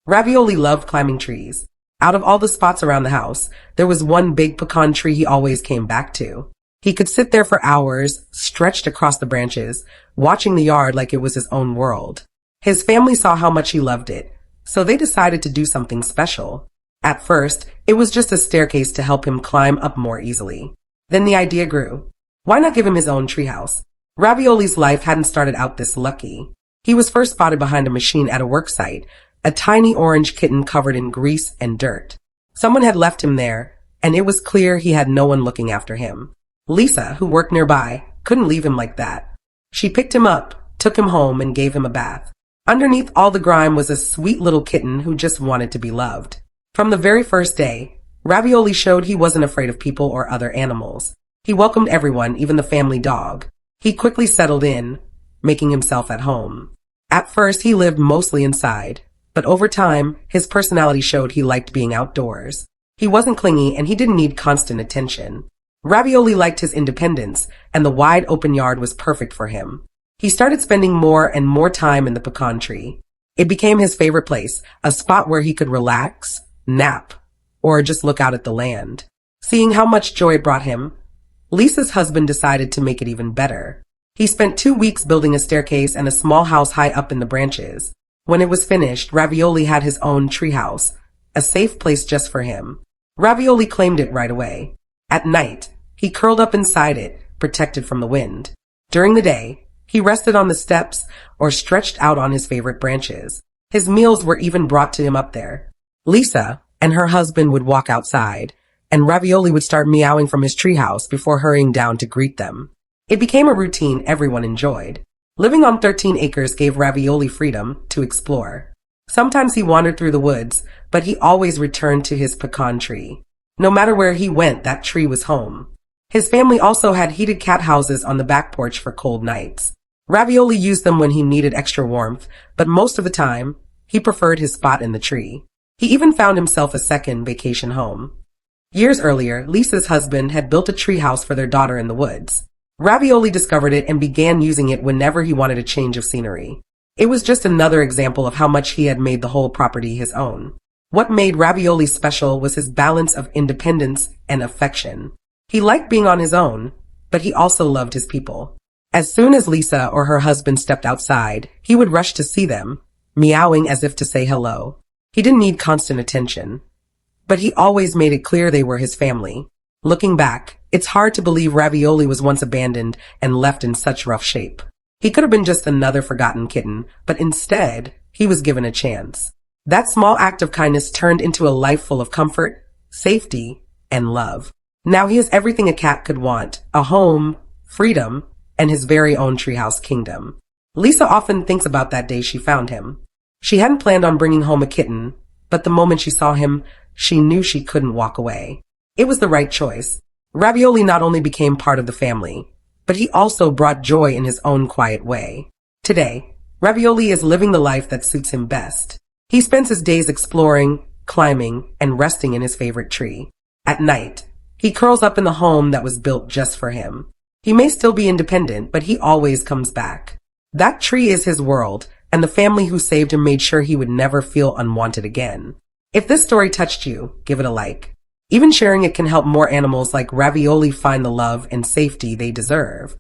Ravioli loved climbing trees. Out of all the spots around the house, there was one big pecan tree he always came back to. He could sit there for hours, stretched across the branches, watching the yard like it was his own world. His family saw how much he loved it, so they decided to do something special. At first, it was just a staircase to help him climb up more easily. Then the idea grew. Why not give him his own treehouse? Ravioli's life hadn't started out this lucky. He was first spotted behind a machine at a work site, a tiny orange kitten covered in grease and dirt. Someone had left him there, and it was clear he had no one looking after him. Lisa, who worked nearby, couldn't leave him like that. She picked him up, took him home, and gave him a bath. Underneath all the grime was a sweet little kitten who just wanted to be loved. From the very first day, Ravioli showed he wasn't afraid of people or other animals. He welcomed everyone, even the family dog. He quickly settled in, making himself at home. At first, he lived mostly inside, but over time, his personality showed he liked being outdoors. He wasn't clingy and he didn't need constant attention. Ravioli liked his independence, and the wide open yard was perfect for him. He started spending more and more time in the pecan tree. It became his favorite place, a spot where he could relax, nap, or just look out at the land. Seeing how much joy it brought him, Lisa's husband decided to make it even better. He spent 2 weeks building a staircase and a small house high up in the branches. When it was finished, Ravioli had his own treehouse, a safe place just for him. Ravioli claimed it right away. At night, he curled up inside it, protected from the wind. During the day, he rested on the steps or stretched out on his favorite branches. His meals were even brought to him up there. Lisa and her husband would walk outside, and Ravioli would start meowing from his treehouse before hurrying down to greet them. It became a routine everyone enjoyed. Living on 13 acres gave Ravioli freedom to explore. Sometimes he wandered through the woods, but he always returned to his pecan tree. No matter where he went, that tree was home. His family also had heated cat houses on the back porch for cold nights. Ravioli used them when he needed extra warmth, but most of the time, he preferred his spot in the tree. He even found himself a second vacation home. Years earlier, Lisa's husband had built a treehouse for their daughter in the woods. Ravioli discovered it and began using it whenever he wanted a change of scenery. It was just another example of how much he had made the whole property his own. What made Ravioli special was his balance of independence and affection. He liked being on his own, but he also loved his people. As soon as Lisa or her husband stepped outside, he would rush to see them, meowing as if to say hello. He didn't need constant attention, but he always made it clear they were his family. Looking back, it's hard to believe Ravioli was once abandoned and left in such rough shape. He could have been just another forgotten kitten, but instead, he was given a chance. That small act of kindness turned into a life full of comfort, safety, and love. Now he has everything a cat could want: a home, freedom, and his very own treehouse kingdom. Lisa often thinks about that day she found him. She hadn't planned on bringing home a kitten, but the moment she saw him, she knew she couldn't walk away. It was the right choice. Ravioli not only became part of the family, but he also brought joy in his own quiet way. Today, Ravioli is living the life that suits him best. He spends his days exploring, climbing, and resting in his favorite tree. At night, he curls up in the home that was built just for him. He may still be independent, but he always comes back. That tree is his world, and the family who saved him made sure he would never feel unwanted again. If this story touched you, give it a like. Even sharing it can help more animals like Ravioli find the love and safety they deserve.